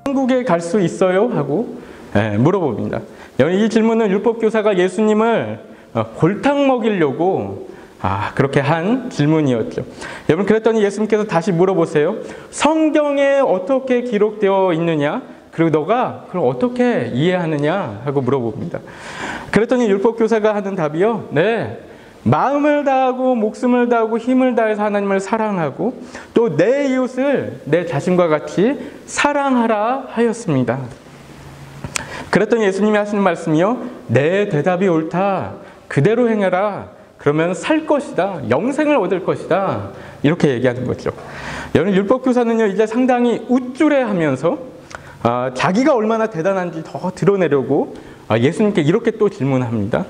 천국에 갈 수 있어요? 하고 물어봅니다. 이 질문은 율법교사가 예수님을 골탕 먹이려고 그렇게 한 질문이었죠. 여러분, 그랬더니 예수님께서 다시 물어보세요. 성경에 어떻게 기록되어 있느냐? 그리고 너가 그걸 어떻게 이해하느냐? 하고 물어봅니다. 그랬더니 율법교사가 하는 답이요. 네, 마음을 다하고 목숨을 다하고 힘을 다해서 하나님을 사랑하고 또 내 이웃을 내 자신과 같이 사랑하라 하였습니다. 그랬더니 예수님이 하시는 말씀이요. 내 대답이 옳다. 그대로 행해라. 그러면 살 것이다. 영생을 얻을 것이다. 이렇게 얘기하는 거죠. 여러분, 율법교사는요, 이제 상당히 우쭐해하면서 자기가 얼마나 대단한지 더 드러내려고 예수님께 이렇게 또 질문합니다.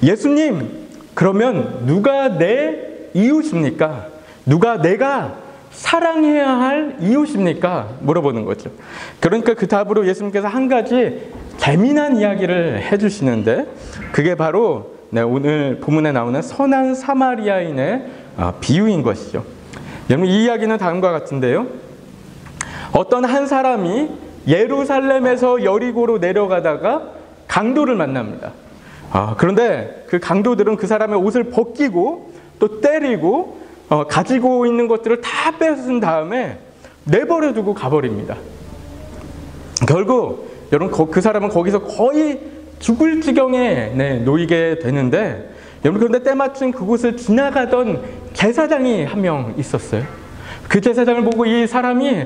예수님, 그러면 누가 내 이웃입니까? 누가 내가 사랑해야 할 이웃입니까? 물어보는 거죠. 그러니까 그 답으로 예수님께서 한 가지 재미난 이야기를 해주시는데, 그게 바로 오늘 본문에 나오는 선한 사마리아인의 비유인 것이죠. 여러분, 이 이야기는 다음과 같은데요. 어떤 한 사람이 예루살렘에서 여리고로 내려가다가 강도를 만납니다. 그런데 그 강도들은 그 사람의 옷을 벗기고 또 때리고 가지고 있는 것들을 다 뺏은 다음에 내버려 두고 가버립니다. 결국 여러분, 그 사람은 거기서 거의 죽을 지경에 놓이게 되는데, 여러분, 그런데 때마침 그곳을 지나가던 제사장이 한 명 있었어요. 그 제사장을 보고 이 사람이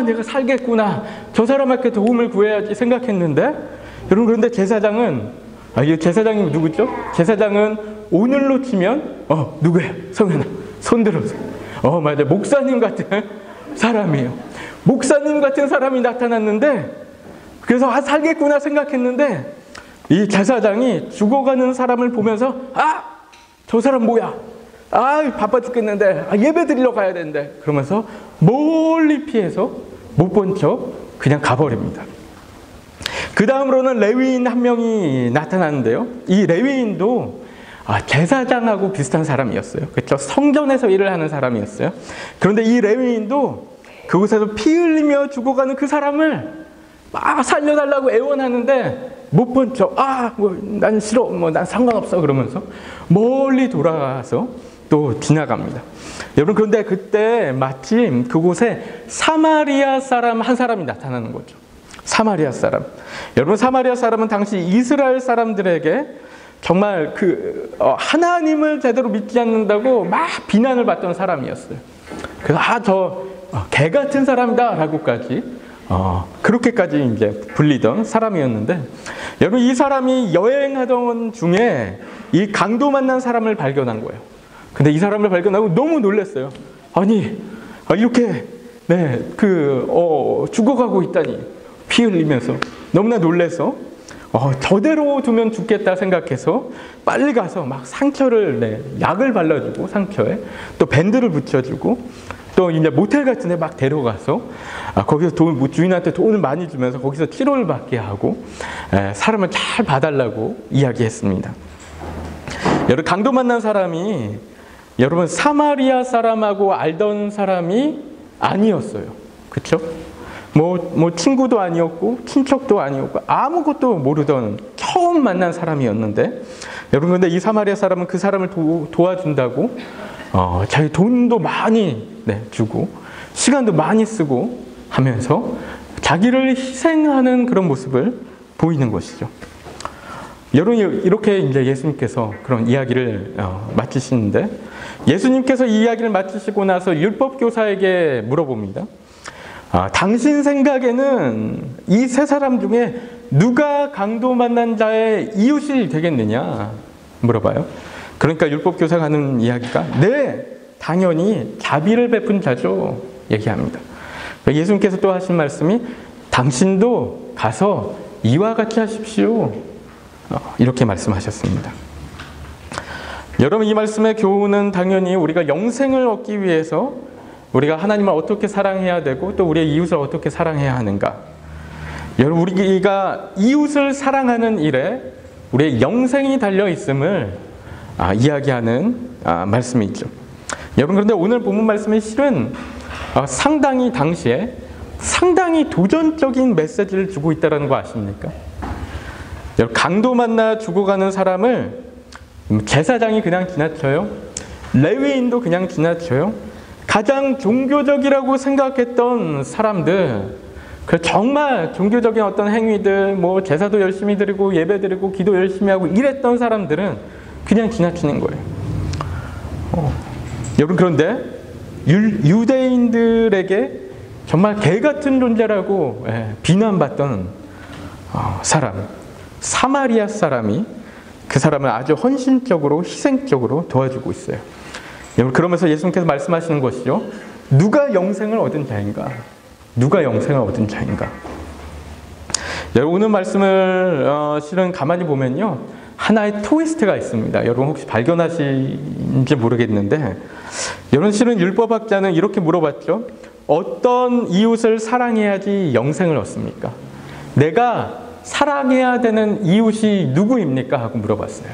내가 살겠구나, 저 사람한테 도움을 구해야지 생각했는데, 여러분, 그런데 제사장은 이 제사장이 누구죠? 제사장은 오늘로 치면 누구예요? 성현아, 손들어서. 맞아요. 목사님 같은 사람이에요. 목사님 같은 사람이 나타났는데, 그래서 살겠구나 생각했는데, 이 제사장이 죽어가는 사람을 보면서 저 사람 뭐야? 바빠 죽겠는데 예배 드리러 가야 되는데, 그러면서 멀리 피해서 못 본 척 그냥 가버립니다. 그 다음으로는 레위인 한 명이 나타나는데요. 이 레위인도 제사장하고 비슷한 사람이었어요. 그렇죠? 성전에서 일을 하는 사람이었어요. 그런데 이 레위인도 그곳에서 피 흘리며 죽어가는 그 사람을 막 살려달라고 애원하는데 못 본 척, 난 싫어, 난 상관없어 그러면서 멀리 돌아가서 또 지나갑니다. 여러분, 그런데 그때 마침 그곳에 사마리아 사람 한 사람이 나타나는 거죠. 사마리아 사람. 여러분, 사마리아 사람은 당시 이스라엘 사람들에게 정말 하나님을 제대로 믿지 않는다고 막 비난을 받던 사람이었어요. 그래서 저 개 같은 사람이다 라고까지 그렇게까지 이제 불리던 사람이었는데, 여러분, 이 사람이 여행하던 중에 이 강도 만난 사람을 발견한 거예요. 근데 이 사람을 발견하고 너무 놀랐어요. 이렇게 죽어가고 있다니, 피 흘리면서 너무나 놀라서 저대로 두면 죽겠다 생각해서 빨리 가서 막 상처를 약을 발라주고, 상처에 또 밴드를 붙여주고, 또 이제 모텔 같은 데 막 데려가서 거기서 주인한테 돈을 많이 주면서 거기서 치료를 받게 하고 사람을 잘 봐달라고 이야기했습니다. 여러분, 강도 만난 사람이 여러분 사마리아 사람하고 알던 사람이 아니었어요. 그렇죠? 뭐 친구도 아니었고 친척도 아니었고 아무것도 모르던 처음 만난 사람이었는데, 여러분, 근데 이 사마리아 사람은 그 사람을 도와준다고 자기 돈도 많이 주고 시간도 많이 쓰고 하면서 자기를 희생하는 그런 모습을 보이는 것이죠. 여러분, 이렇게 이제 예수님께서 그런 이야기를 마치시는데, 예수님께서 이 이야기를 마치시고 나서 율법교사에게 물어봅니다. 당신 생각에는 이 세 사람 중에 누가 강도 만난 자의 이웃이 되겠느냐 물어봐요. 그러니까 율법교사가 하는 이야기가 당연히 자비를 베푼 자죠 얘기합니다. 예수님께서 또 하신 말씀이 당신도 가서 이와 같이 하십시오 이렇게 말씀하셨습니다. 여러분, 이 말씀의 교훈은 당연히 우리가 영생을 얻기 위해서 우리가 하나님을 어떻게 사랑해야 되고 또 우리의 이웃을 어떻게 사랑해야 하는가. 여러분, 우리가 이웃을 사랑하는 일에 우리의 영생이 달려 있음을 이야기하는 말씀이 있죠. 여러분, 그런데 오늘 본문 말씀이 실은 상당히 당시에 상당히 도전적인 메시지를 주고 있다는 거 아십니까? 강도 만나 죽어가는 사람을 제사장이 그냥 지나쳐요? 레위인도 그냥 지나쳐요? 가장 종교적이라고 생각했던 사람들, 정말 종교적인 어떤 행위들, 뭐 제사도 열심히 드리고 예배 드리고 기도 열심히 하고 이랬던 사람들은 그냥 지나치는 거예요. 여러분, 그런데 유대인들에게 정말 개 같은 존재라고 비난받던 사람, 사마리아 사람이 그 사람을 아주 헌신적으로 희생적으로 도와주고 있어요. 여러분, 그러면서 예수님께서 말씀하시는 것이죠. 누가 영생을 얻은 자인가? 누가 영생을 얻은 자인가? 여러분, 오늘 말씀을 실은 가만히 보면요, 하나의 트위스트가 있습니다. 여러분 혹시 발견하신지 모르겠는데, 여러분 실은 율법학자는 이렇게 물어봤죠. 어떤 이웃을 사랑해야지 영생을 얻습니까? 내가 사랑해야 되는 이웃이 누구입니까? 하고 물어봤어요.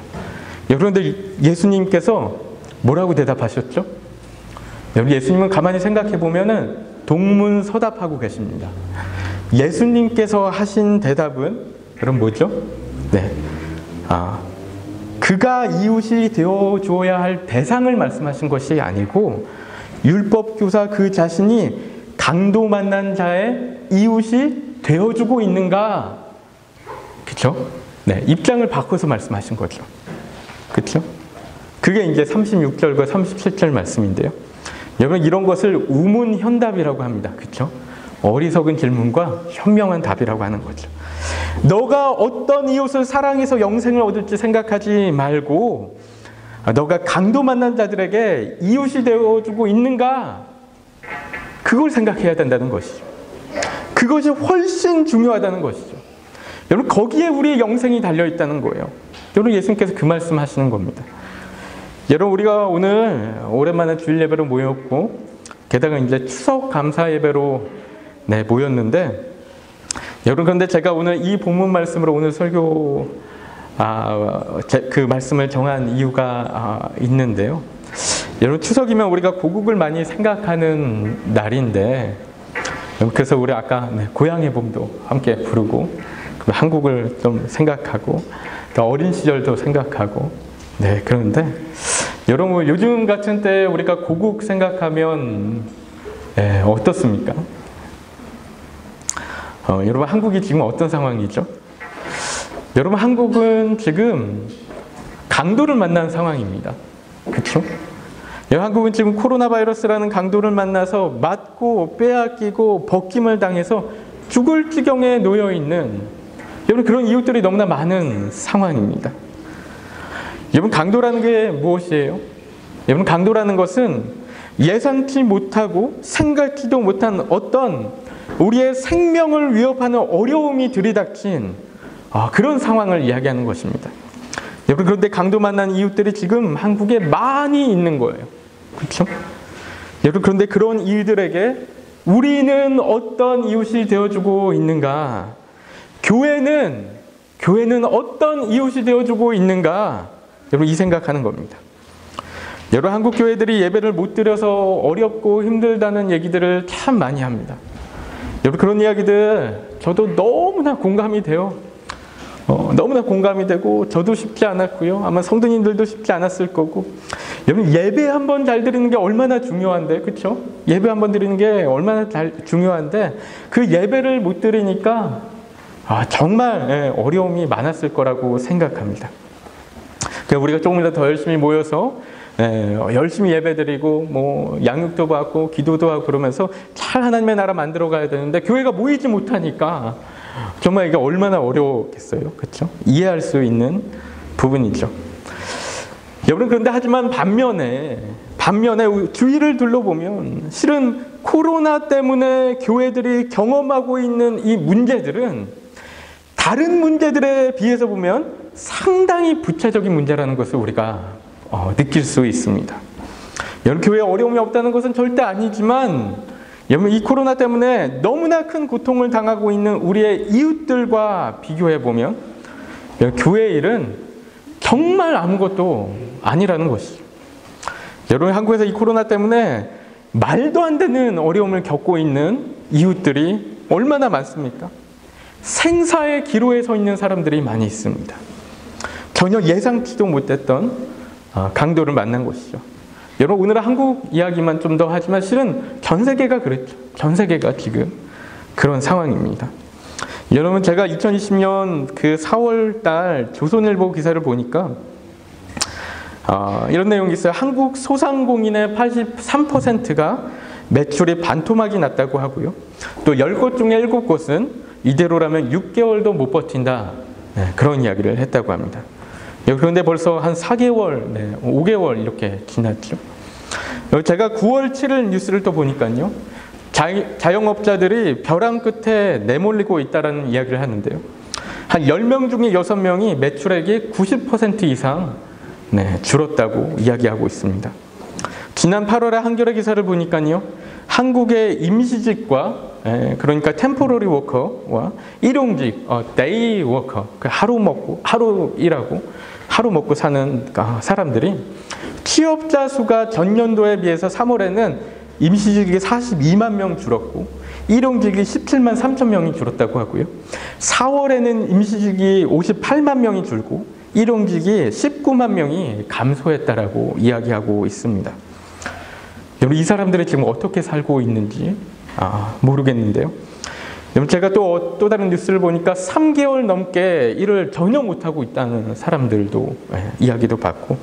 여러분들, 예수님께서 뭐라고 대답하셨죠? 여러분, 예수님은 가만히 생각해 보면은 동문서답하고 계십니다. 예수님께서 하신 대답은 여러분 뭐죠? 네, 그가 이웃이 되어 주어야 할 대상을 말씀하신 것이 아니고 율법교사 그 자신이 강도 만난 자의 이웃이 되어주고 있는가? 그렇죠? 네, 입장을 바꿔서 말씀하신 거죠. 그렇죠? 그게 이제 36절과 37절 말씀인데요. 여러분, 이런 것을 우문현답이라고 합니다. 그렇죠? 어리석은 질문과 현명한 답이라고 하는 거죠. 너가 어떤 이웃을 사랑해서 영생을 얻을지 생각하지 말고 너가 강도 만난 자들에게 이웃이 되어주고 있는가? 그걸 생각해야 된다는 것이죠. 그것이 훨씬 중요하다는 것이죠. 여러분, 거기에 우리의 영생이 달려있다는 거예요. 여러분, 예수님께서 그 말씀 하시는 겁니다. 여러분, 우리가 오늘 오랜만에 주일 예배로 모였고, 게다가 이제 추석 감사 예배로 모였는데, 여러분, 그런데 제가 오늘 이 본문 말씀으로 오늘 설교 그 말씀을 정한 이유가 있는데요. 여러분, 추석이면 우리가 고국을 많이 생각하는 날인데, 그래서 우리 아까 고향의 봄도 함께 부르고, 한국을 좀 생각하고, 또 어린 시절도 생각하고, 그런데 여러분, 요즘 같은 때 우리가 고국 생각하면 어떻습니까? 여러분, 한국이 지금 어떤 상황이죠? 여러분, 한국은 지금 강도를 만난 상황입니다. 그렇죠? 한국은 지금 코로나 바이러스라는 강도를 만나서 맞고 빼앗기고 벗김을 당해서 죽을 지경에 놓여 있는 여러분, 그런 이웃들이 너무나 많은 상황입니다. 여러분, 강도라는 게 무엇이에요? 여러분, 강도라는 것은 예상치 못하고 생각지도 못한 어떤 우리의 생명을 위협하는 어려움이 들이닥친 그런 상황을 이야기하는 것입니다. 여러분, 그런데 강도 만난 이웃들이 지금 한국에 많이 있는 거예요. 그렇죠? 여러분, 그런데 그런 이들에게 우리는 어떤 이웃이 되어주고 있는가? 교회는 어떤 이웃이 되어주고 있는가? 여러분, 이 생각하는 겁니다. 여러분, 한국 교회들이 예배를 못 드려서 어렵고 힘들다는 얘기들을 참 많이 합니다. 여러분, 그런 이야기들 저도 너무나 공감이 돼요. 너무나 공감이 되고 저도 쉽지 않았고요. 아마 성도님들도 쉽지 않았을 거고. 여러분, 예배 한번 잘 드리는 게 얼마나 중요한데, 그렇죠? 예배 한번 드리는 게 얼마나 중요한데 그 예배를 못 드리니까 정말 어려움이 많았을 거라고 생각합니다. 그래서 우리가 조금이라도 더 열심히 모여서 열심히 예배드리고 뭐 양육도 받고 기도도 하고 그러면서 잘 하나님의 나라 만들어 가야 되는데 교회가 모이지 못하니까 정말 이게 얼마나 어려웠겠어요. 그렇죠? 이해할 수 있는 부분이죠. 여러분, 그런데 하지만 반면에 주위를 둘러보면 실은 코로나 때문에 교회들이 경험하고 있는 이 문제들은 다른 문제들에 비해서 보면 상당히 부차적인 문제라는 것을 우리가 느낄 수 있습니다. 여러분, 교회에 어려움이 없다는 것은 절대 아니지만 여러분, 이 코로나 때문에 너무나 큰 고통을 당하고 있는 우리의 이웃들과 비교해 보면 교회의 일은 정말 아무것도 아니라는 것이죠. 여러분, 한국에서 이 코로나 때문에 말도 안 되는 어려움을 겪고 있는 이웃들이 얼마나 많습니까? 생사의 기로에 서 있는 사람들이 많이 있습니다. 전혀 예상치도 못했던 강도를 만난 것이죠. 여러분, 오늘은 한국 이야기만 좀 더 하지만 실은 전 세계가 그랬죠. 전 세계가 지금 그런 상황입니다. 여러분, 제가 2020년 그 4월 달 조선일보 기사를 보니까 이런 내용이 있어요. 한국 소상공인의 83%가 매출이 반토막이 났다고 하고요. 또 10곳 중에 7곳은 이대로라면 6개월도 못 버틴다. 네, 그런 이야기를 했다고 합니다. 그런데 벌써 한 4개월, 5개월 이렇게 지났죠. 제가 9월 7일 뉴스를 또 보니까요. 자영업자들이 벼랑 끝에 내몰리고 있다는 이야기를 하는데요. 한 10명 중에 6명이 매출액이 90% 이상 줄었다고 이야기하고 있습니다. 지난 8월에 한겨레 기사를 보니까요. 한국의 임시직과 그러니까 템포러리 워커와 일용직, 데이 워커, 하루 일하고 하루 먹고 사는 사람들이 취업자 수가 전년도에 비해서 3월에는 임시직이 42만 명 줄었고 일용직이 17만 3천 명이 줄었다고 하고요. 4월에는 임시직이 58만 명이 줄고 일용직이 19만 명이 감소했다라고 이야기하고 있습니다. 여러분, 이 사람들이 지금 어떻게 살고 있는지 모르겠는데요. 제가 또 다른 뉴스를 보니까 3개월 넘게 일을 전혀 못하고 있다는 사람들도 이야기도 받고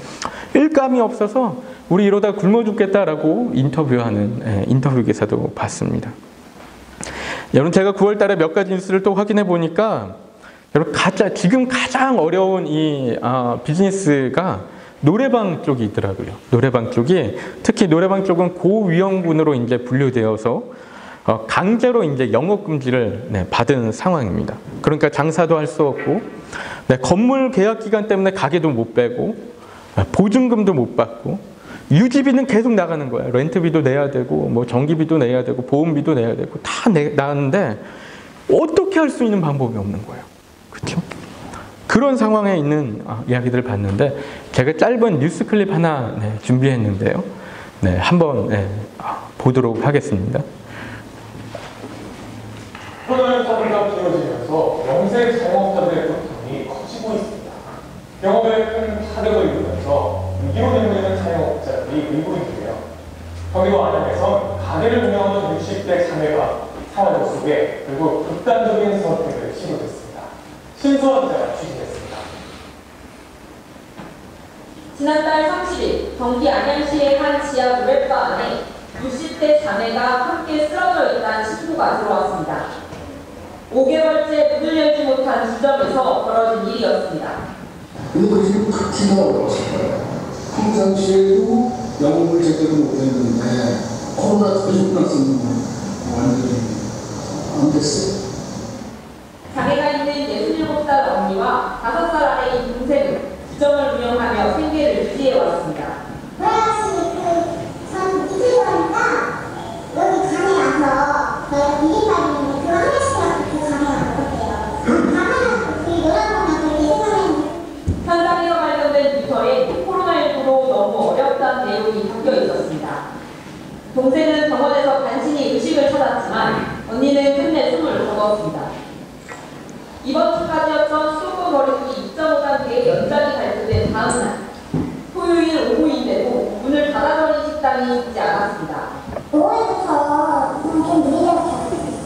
일감이 없어서 우리 이러다 굶어 죽겠다라고 인터뷰하는 인터뷰 기사도 봤습니다. 여러분, 제가 9월 달에 몇 가지 뉴스를 또 확인해 보니까 여러분, 지금 가장 어려운 이 비즈니스가 노래방 쪽이 있더라고요. 노래방 쪽이, 특히 노래방 쪽은 고위험군으로 이제 분류되어서 강제로 이제 영업 금지를 받은 상황입니다. 그러니까 장사도 할 수 없고, 건물 계약 기간 때문에 가게도 못 빼고, 보증금도 못 받고, 유지비는 계속 나가는 거예요. 렌트비도 내야 되고, 뭐 전기비도 내야 되고, 보험비도 내야 되고, 다 나가는데 어떻게 할 수 있는 방법이 없는 거예요. 그렇죠? 그런 상황에 있는 이야기들을 봤는데 제가 짧은 뉴스 클립 하나 준비했는데요. 한번 보도록 하겠습니다. 코로나 사태가 길어지면서 영세 자영업자들의 고통이 커지고 있습니다. 영업에 큰 타격을 입으면서 위기로 내몰리는 자영업자들이 의구인데요. 경기도 안양에선 가게를 운영하는 60대 자매가 사활 속에 결국 극단적인 선택을 시도했습니다. 신소아 기자가 취재했습니다. 지난달 30일 경기 안양시의 한 지하 노래바 안에 60대 자매가 함께 쓰러져 있다는 신고가 들어왔습니다. 5개월째 문을 열지 못한 지점에서 벌어진 일이었습니다. 근데 그 집은 특히나 어려웠어요. 평상시에도 영업을 제대로 못했는데 코로나 터지고 나서는 완전히 안 됐어요. 자매가 있는 67살 언니와 5살 아래인 동생은 지점을 운영하며 생계를 유지해왔습니다. 고양시 전 이틀전이니까 여기 장에 와서 저희가 비빔밥인데 그거 하나씩 그 장에 와서 먹을게요. 가면은 우리 노란거나 그렇게 생각했는데 현장에서 발견된 뷰터에 코로나19로 너무 어렵다는 내용이 담겨 있었습니다. 동생은 병원에서 간신히 의식을 찾았지만 언니는 끝내 숨을 거뒀습니다. 이번 주까지였던 수도권 거리두기 2.5단계의 연장이 발표된 다음 날 토요일 오후인데도 문을 닫아버린 식당이 있지 않았습니다. 5월부터 좀 느리겠어.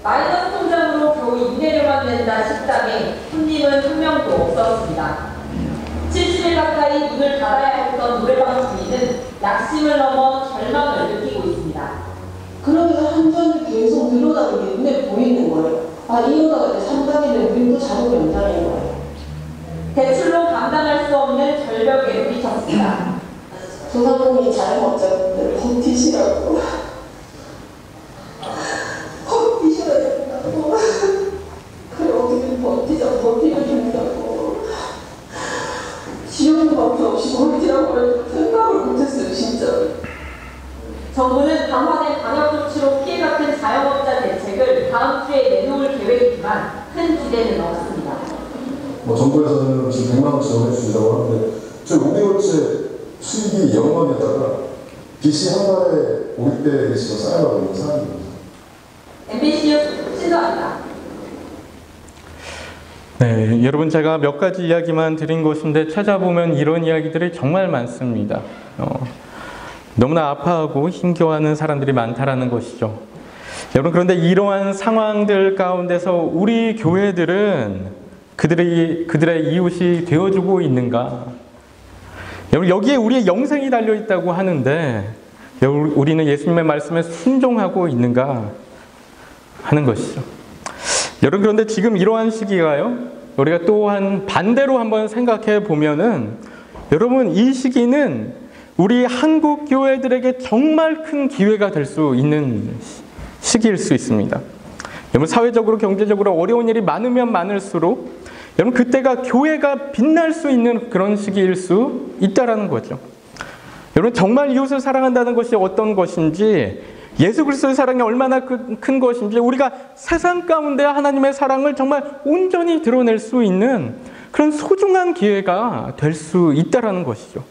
마이너스 통장으로 겨우 임대료만 낸다 식당에 손님은 한 명도 없었습니다. 70일 가까이 문을 닫아야 했던 노래방 주인은 낙심을 넘어 절망을 느끼고 있습니다. 그러면서 한전이 계속 늘어나는 게 눈에 보이는 거예요. 이러다가 이제 3단계는 우리도 자동 연장인 거예요. 대출로 감당할 수 없는 절벽에 부딪혔습니다. 소상공인 자영업자분들 버티시라고. 버티셔야 된다고. 그래, 어떻게 버티면 된다고. 지원도 방법 없이 버티라고 해도 생각을 못했어요, 진짜. 정부는 강화된 방역 조치로 피해받은 자영업자 대책을 다음 주에 내놓을 계획이지만 큰 기대는 없습니다. 뭐 정부에서는 지금 100만 원 지원해 주신다고 하는데 저희 5개월째 수익이 0원에다가 빚이 한 달에 500배 지금 쌓여가고 있는 상황입니다. MBC 뉴스 신도입니다. 네, 여러분 제가 몇 가지 이야기만 드린 것인데 찾아보면 이런 이야기들이 정말 많습니다. 너무나 아파하고 힘겨워하는 사람들이 많다라는 것이죠. 여러분 그런데 이러한 상황들 가운데서 우리 교회들은 그들의 이웃이 되어주고 있는가? 여러분 여기에 우리의 영생이 달려 있다고 하는데 우리는 예수님의 말씀에 순종하고 있는가 하는 것이죠. 여러분 그런데 지금 이러한 시기가요. 우리가 또한 반대로 한번 생각해 보면은 여러분 이 시기는 우리 한국 교회들에게 정말 큰 기회가 될 수 있는 시기일 수 있습니다. 여러분 사회적으로 경제적으로 어려운 일이 많으면 많을수록 여러분 그때가 교회가 빛날 수 있는 그런 시기일 수 있다라는 거죠. 여러분 정말 이웃을 사랑한다는 것이 어떤 것인지 예수 그리스도의 사랑이 얼마나 큰 것인지 우리가 세상 가운데 하나님의 사랑을 정말 온전히 드러낼 수 있는 그런 소중한 기회가 될 수 있다라는 것이죠.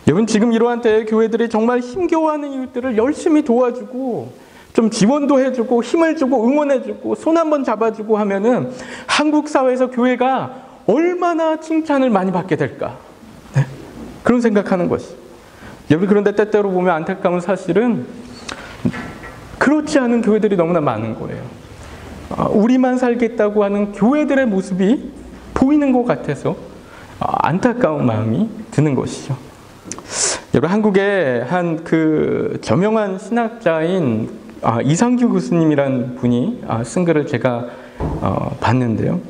여러분 지금 이러한 때에 교회들이 정말 힘겨워하는 이웃들을 열심히 도와주고 좀 지원도 해주고 힘을 주고 응원해주고 손 한번 잡아주고 하면은 한국 사회에서 교회가 얼마나 칭찬을 많이 받게 될까? 네? 그런 생각하는 것이. 여러분 그런데 때때로 보면 안타까운 사실은 그렇지 않은 교회들이 너무나 많은 거예요. 우리만 살겠다고 하는 교회들의 모습이 보이는 것 같아서 안타까운 마음이 드는 것이죠. 여러분 한국의 한 그 저명한 신학자인 이상규 교수님이란 분이 쓴 글을 제가 봤는데요.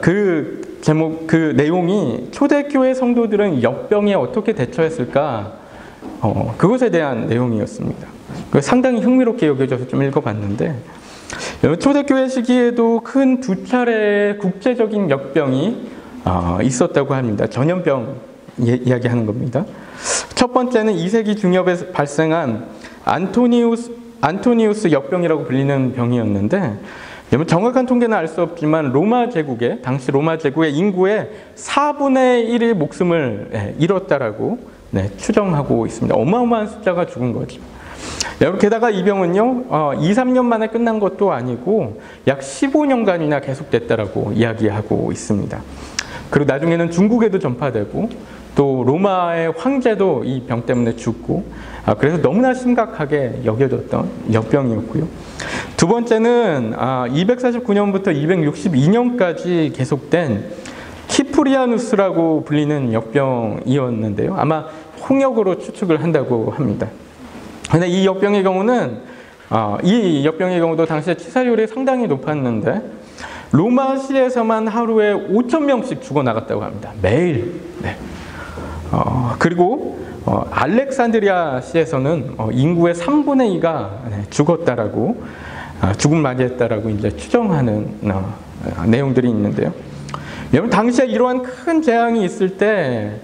그 제목 그 내용이 초대교회 성도들은 역병에 어떻게 대처했을까? 그것에 대한 내용이었습니다. 상당히 흥미롭게 여겨져서 좀 읽어봤는데 초대교회 시기에도 큰 두 차례의 국제적인 역병이 있었다고 합니다. 전염병 이야기하는 겁니다. 첫 번째는 2세기 중엽에 발생한 안토니우스 역병이라고 불리는 병이었는데 정확한 통계는 알 수 없지만 당시 로마 제국의 인구의 4분의 1의 목숨을 잃었다라고 추정하고 있습니다. 어마어마한 숫자가 죽은 거죠. 게다가 이 병은요 2-3년 만에 끝난 것도 아니고 약 15년간이나 계속됐다라고 이야기하고 있습니다. 그리고 나중에는 중국에도 전파되고 또 로마의 황제도 이 병 때문에 죽고 그래서 너무나 심각하게 여겨졌던 역병이었고요. 두 번째는 249년부터 262년까지 계속된 키프리아누스라고 불리는 역병이었는데요. 아마 홍역으로 추측을 한다고 합니다. 근데 이 역병의 경우는 이 역병의 경우도 당시에 치사율이 상당히 높았는데 로마시에서만 하루에 5,000명씩 죽어나갔다고 합니다. 매일. 네. 그리고 알렉산드리아시에서는 인구의 3분의 2가 죽었다라고 죽음 맞이했다라고 이제 추정하는 내용들이 있는데요. 여러분 당시에 이러한 큰 재앙이 있을 때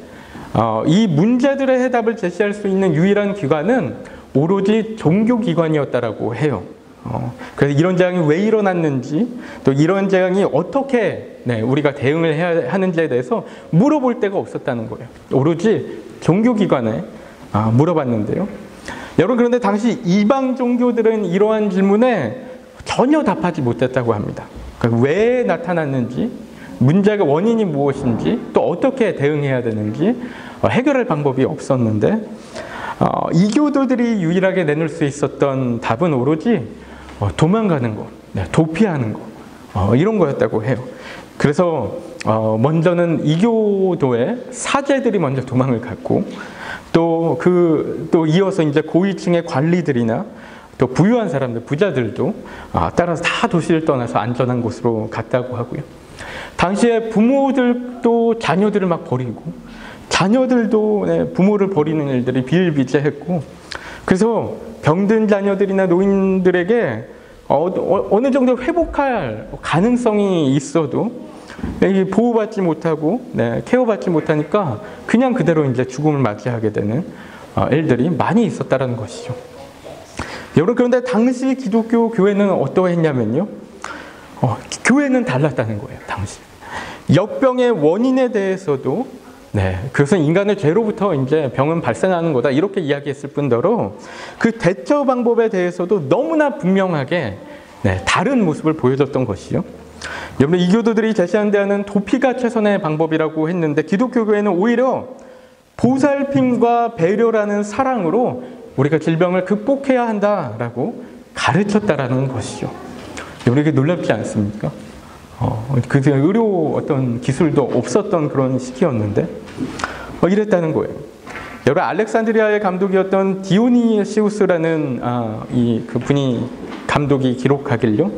이 문제들의 해답을 제시할 수 있는 유일한 기관은 오로지 종교기관이었다라고 해요. 그래서 이런 재앙이 왜 일어났는지 또 이런 재앙이 어떻게 우리가 대응을 해야 하는지에 대해서 물어볼 데가 없었다는 거예요. 오로지 종교기관에 물어봤는데요. 여러분 그런데 당시 이방 종교들은 이러한 질문에 전혀 답하지 못했다고 합니다. 그러니까 왜 나타났는지 문제가 원인이 무엇인지 또 어떻게 대응해야 되는지 해결할 방법이 없었는데 이교도들이 유일하게 내놓을 수 있었던 답은 오로지 도망가는 것, 도피하는 것 이런 거였다고 해요. 그래서 먼저는 이교도의 사제들이 먼저 도망을 갔고 또 이어서 이제 고위층의 관리들이나 또 부유한 사람들, 부자들도 따라서 다 도시를 떠나서 안전한 곳으로 갔다고 하고요. 당시에 부모들도 자녀들을 막 버리고 자녀들도 부모를 버리는 일들이 비일비재했고 그래서 병든 자녀들이나 노인들에게 어느 정도 회복할 가능성이 있어도 보호받지 못하고 케어받지 못하니까 그냥 그대로 이제 죽음을 맞이하게 되는 일들이 많이 있었다는 것이죠. 여러분 그런데 당시 기독교 교회는 어떠했냐면요. 교회는 달랐다는 거예요, 당시. 역병의 원인에 대해서도 그것은 인간의 죄로부터 이제 병은 발생하는 거다 이렇게 이야기했을 뿐더러 그 대처 방법에 대해서도 너무나 분명하게 다른 모습을 보여줬던 것이요. 여러분, 이교도들이 제시한 도피가 최선의 방법이라고 했는데 기독교 교회는 오히려 보살핌과 배려라는 사랑으로 우리가 질병을 극복해야 한다라고 가르쳤다라는 것이죠. 여러분, 이게 놀랍지 않습니까? 그 의료 어떤 기술도 없었던 그런 시기였는데 이랬다는 거예요. 여러분, 알렉산드리아의 감독이었던 디오니시우스라는 그분이 감독이 기록하길요.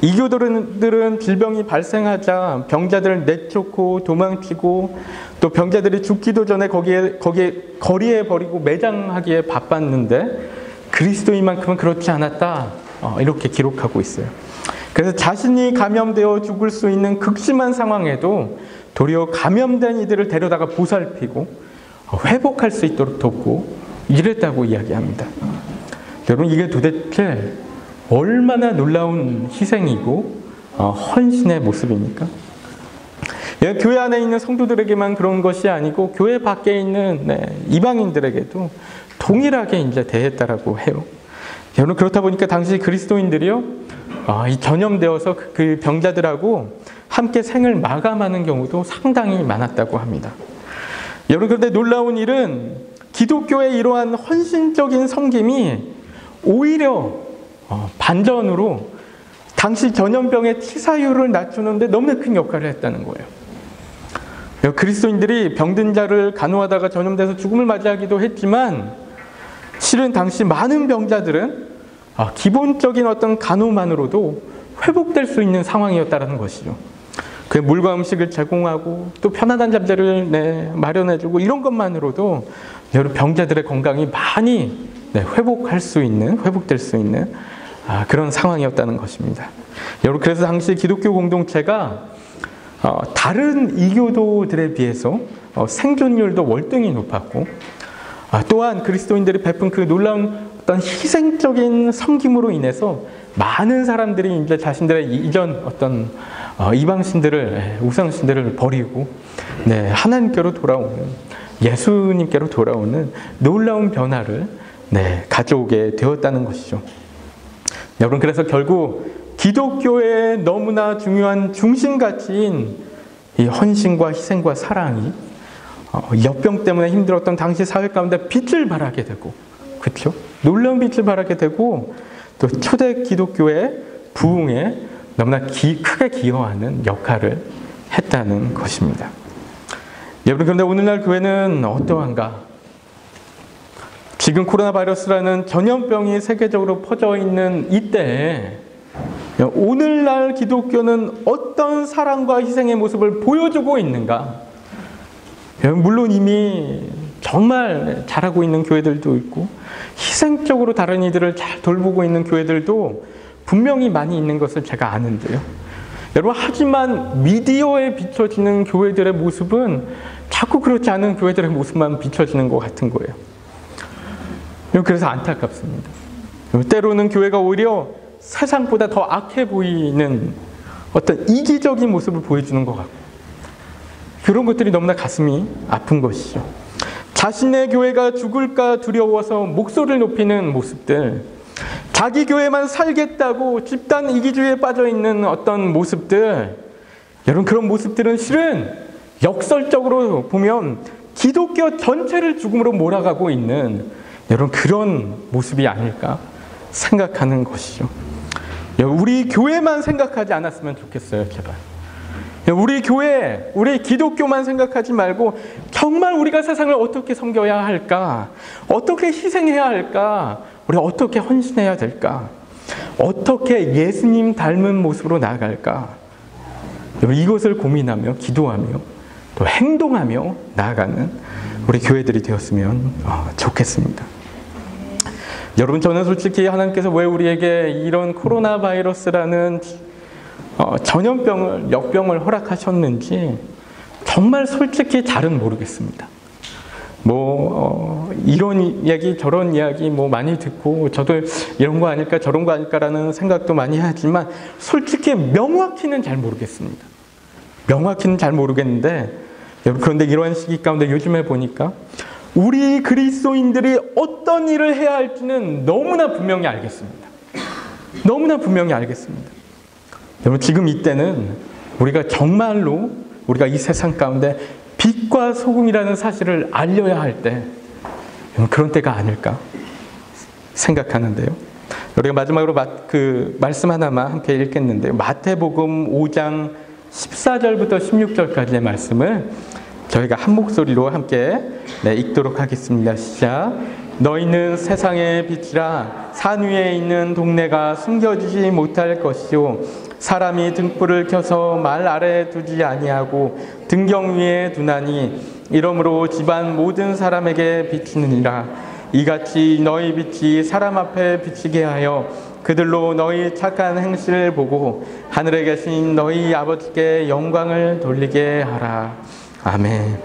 이교도들은 질병이 발생하자 병자들을 내쫓고 도망치고 또 병자들이 죽기도 전에 거리에 버리고 매장하기에 바빴는데 그리스도인만큼은 그렇지 않았다. 이렇게 기록하고 있어요. 그래서 자신이 감염되어 죽을 수 있는 극심한 상황에도 도리어 감염된 이들을 데려다가 보살피고 회복할 수 있도록 돕고 이랬다고 이야기합니다. 여러분, 이게 도대체 얼마나 놀라운 희생이고 헌신의 모습입니까? 교회 안에 있는 성도들에게만 그런 것이 아니고 교회 밖에 있는 이방인들에게도 동일하게 이제 대했다라고 해요. 여러분, 그렇다 보니까 당시 그리스도인들이요, 이 전염되어서 그 병자들하고 함께 생을 마감하는 경우도 상당히 많았다고 합니다. 여러분, 그런데 놀라운 일은 기독교의 이러한 헌신적인 섬김이 오히려 반전으로 당시 전염병의 치사율을 낮추는데 너무나 큰 역할을 했다는 거예요. 그리스도인들이 병든 자를 간호하다가 전염돼서 죽음을 맞이하기도 했지만 실은 당시 많은 병자들은 기본적인 어떤 간호만으로도 회복될 수 있는 상황이었다는 것이죠. 그 물과 음식을 제공하고 또 편안한 잠자리를 마련해주고 이런 것만으로도 여러 병자들의 건강이 많이 회복될 수 있는 그런 상황이었다는 것입니다. 여러분, 그래서 당시 기독교 공동체가 다른 이교도들에 비해서 생존율도 월등히 높았고 또한 그리스도인들이 베푼 그 놀라운 어떤 희생적인 섬김으로 인해서 많은 사람들이 이제 자신들의 이전 어떤 이방신들을 우상신들을 버리고 하나님께로 돌아오는 예수님께로 돌아오는 놀라운 변화를 가져오게 되었다는 것이죠. 여러분, 그래서 결국 기독교의 너무나 중요한 중심가치인 이 헌신과 희생과 사랑이 역병 때문에 힘들었던 당시 사회 가운데 빛을 발하게 되고, 그렇죠? 놀라운 빛을 발하게 되고 또 초대 기독교의 부흥에 너무나 크게 기여하는 역할을 했다는 것입니다. 여러분, 그런데 오늘날 교회는 어떠한가? 지금 코로나 바이러스라는 전염병이 세계적으로 퍼져 있는 이때에 오늘날 기독교는 어떤 사랑과 희생의 모습을 보여주고 있는가? 물론 이미 정말 잘하고 있는 교회들도 있고 희생적으로 다른 이들을 잘 돌보고 있는 교회들도 분명히 많이 있는 것을 제가 아는데요. 여러분, 하지만 미디어에 비춰지는 교회들의 모습은 자꾸 그렇지 않은 교회들의 모습만 비춰지는 것 같은 거예요. 그래서 안타깝습니다. 때로는 교회가 오히려 세상보다 더 악해 보이는 어떤 이기적인 모습을 보여주는 것 같고 그런 것들이 너무나 가슴이 아픈 것이죠. 자신의 교회가 죽을까 두려워서 목소리를 높이는 모습들, 자기 교회만 살겠다고 집단 이기주의에 빠져 있는 어떤 모습들, 여러분, 그런 모습들은 실은 역설적으로 보면 기독교 전체를 죽음으로 몰아가고 있는 여러분 그런 모습이 아닐까 생각하는 것이죠. 우리 교회만 생각하지 않았으면 좋겠어요, 제발. 우리 교회, 우리 기독교만 생각하지 말고 정말 우리가 세상을 어떻게 섬겨야 할까? 어떻게 희생해야 할까? 우리가 어떻게 헌신해야 될까? 어떻게 예수님 닮은 모습으로 나아갈까? 이것을 고민하며 기도하며 또 행동하며 나아가는 우리 교회들이 되었으면 좋겠습니다. 여러분, 저는 솔직히 하나님께서 왜 우리에게 이런 코로나 바이러스라는 전염병을, 역병을 허락하셨는지 정말 솔직히 잘은 모르겠습니다. 이런 이야기 저런 이야기 많이 듣고 저도 이런 거 아닐까 저런 거 아닐까라는 생각도 많이 하지만 솔직히 명확히는 잘 모르겠습니다. 명확히는 잘 모르겠는데 여러분, 그런데 이러한 시기 가운데 요즘에 보니까 우리 그리스도인들이 어떤 일을 해야 할지는 너무나 분명히 알겠습니다. 너무나 분명히 알겠습니다. 여러분, 지금 이때는 우리가 정말로 우리가 이 세상 가운데 빛과 소금이라는 사실을 알려야 할 때, 그런 때가 아닐까 생각하는데요. 우리가 마지막으로 그 말씀 하나만 함께 읽겠는데요. 마태복음 5장 14절부터 16절까지의 말씀을 저희가 한 목소리로 함께 읽도록 하겠습니다. 시작. 너희는 세상의 빛이라. 산 위에 있는 동네가 숨겨지지 못할 것이요 사람이 등불을 켜서 말 아래에 두지 아니하고 등경 위에 두나니 이러므로 집안 모든 사람에게 비치느니라. 이같이 너희 빛이 사람 앞에 비치게 하여 그들로 너희 착한 행실을 보고 하늘에 계신 너희 아버지께 영광을 돌리게 하라. 아멘.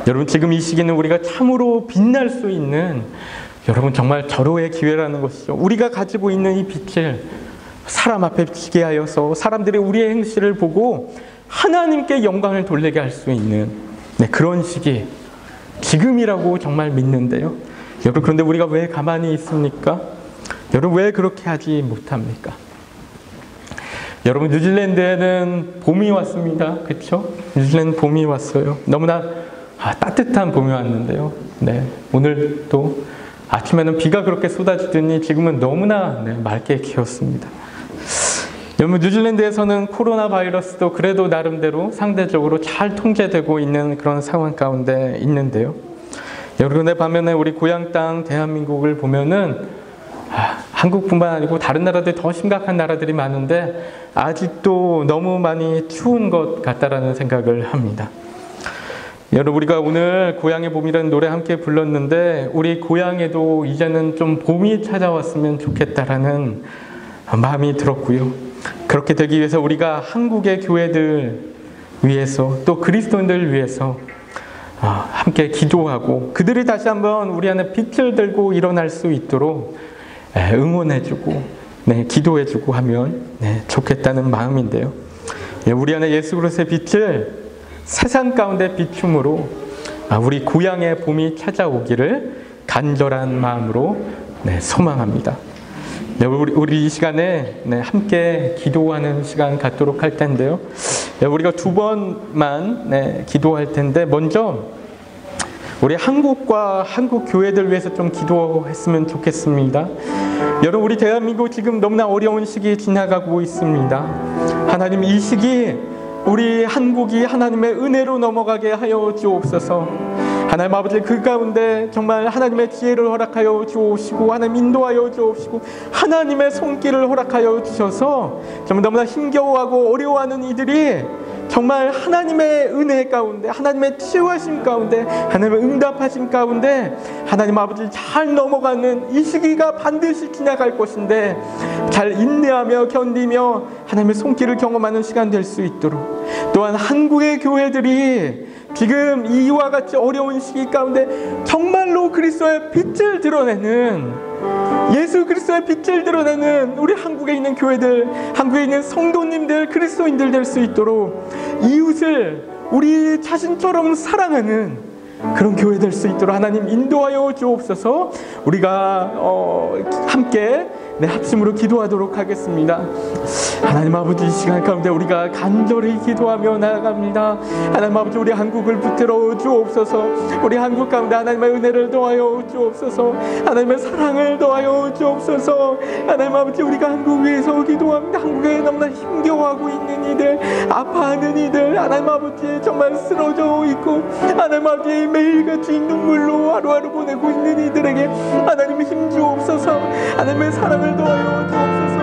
여러분, 지금 이 시기는 우리가 참으로 빛날 수 있는, 여러분, 정말 절호의 기회라는 것이죠. 우리가 가지고 있는 이 빛을 사람 앞에 비치게 하여서 사람들이 우리의 행실을 보고 하나님께 영광을 돌리게 할 수 있는 그런 시기, 지금이라고 정말 믿는데요. 여러분, 그런데 우리가 왜 가만히 있습니까? 여러분, 왜 그렇게 하지 못합니까? 여러분, 뉴질랜드에는 봄이 왔습니다. 그렇죠? 뉴질랜드 봄이 왔어요. 너무나 따뜻한 봄이 왔는데요. 오늘 또 아침에는 비가 그렇게 쏟아지더니 지금은 너무나 맑게 기었습니다. 여러분, 뉴질랜드에서는 코로나 바이러스도 그래도 나름대로 상대적으로 잘 통제되고 있는 그런 상황 가운데 있는데요. 여러분, 내 반면에 우리 고향 땅 대한민국을 보면은 한국뿐만 아니고 다른 나라들 더 심각한 나라들이 많은데 아직도 너무 많이 추운 것 같다라는 생각을 합니다. 여러분, 우리가 오늘 고향의 봄이라는 노래 함께 불렀는데 우리 고향에도 이제는 좀 봄이 찾아왔으면 좋겠다라는 마음이 들었고요. 그렇게 되기 위해서 우리가 한국의 교회들 위해서 또 그리스도인들 위해서 함께 기도하고 그들이 다시 한번 우리 안에 빛을 들고 일어날 수 있도록 응원해주고 기도해주고 하면 좋겠다는 마음인데요. 우리 안에 예수 그리스도의 빛을 세상 가운데 비춤으로 우리 고향의 봄이 찾아오기를 간절한 마음으로 소망합니다. 우리 이 시간에 함께 기도하는 시간 갖도록 할 텐데요. 우리가 두 번만 기도할 텐데 먼저 우리 한국과 한국 교회들 위해서 좀 기도했으면 좋겠습니다. 여러분, 우리 대한민국 지금 너무나 어려운 시기 지나가고 있습니다. 하나님, 이 시기 우리 한국이 하나님의 은혜로 넘어가게 하여 주옵소서. 하나님 아버지, 그 가운데 정말 하나님의 지혜를 허락하여 주옵시고 하나님 인도하여 주옵시고 하나님의 손길을 허락하여 주셔서 정말 너무나 힘겨워하고 어려워하는 이들이 정말 하나님의 은혜 가운데 하나님의 치유하심 가운데 하나님의 응답하심 가운데 하나님 아버지 잘 넘어가는 이 시기가 반드시 지나갈 것인데 잘 인내하며 견디며 하나님의 손길을 경험하는 시간 될 수 있도록, 또한 한국의 교회들이 지금 이와 같이 어려운 시기 가운데 정말로 그리스도의 빛을 드러내는, 예수 그리스도의 빛을 드러내는 우리 한국에 있는 교회들, 한국에 있는 성도님들, 그리스도인들 될 수 있도록 이웃을 우리 자신처럼 사랑하는 그런 교회 될 수 있도록 하나님 인도하여 주옵소서. 우리가 함께 합심으로 기도하도록 하겠습니다. 하나님 아버지, 이 시간 가운데 우리가 간절히 기도하며 나아갑니다. 하나님 아버지, 우리 한국을 붙들어 주옵소서. 우리 한국 가운데 하나님의 은혜를 더하여 주옵소서. 하나님의 사랑을 더하여 주옵소서. 하나님 아버지, 우리가 한국 위해서 기도합니다. 한국에 너무나 힘겨워하고 있는 이들, 아파하는 이들, 하나님 아버지 정말 쓰러져 있고 하나님 아버지 매일같이 눈물로 하루하루 보내고 있는 이들에게 하나님 힘 주옵소서. 하나님의 사랑을 더하여 주옵소서.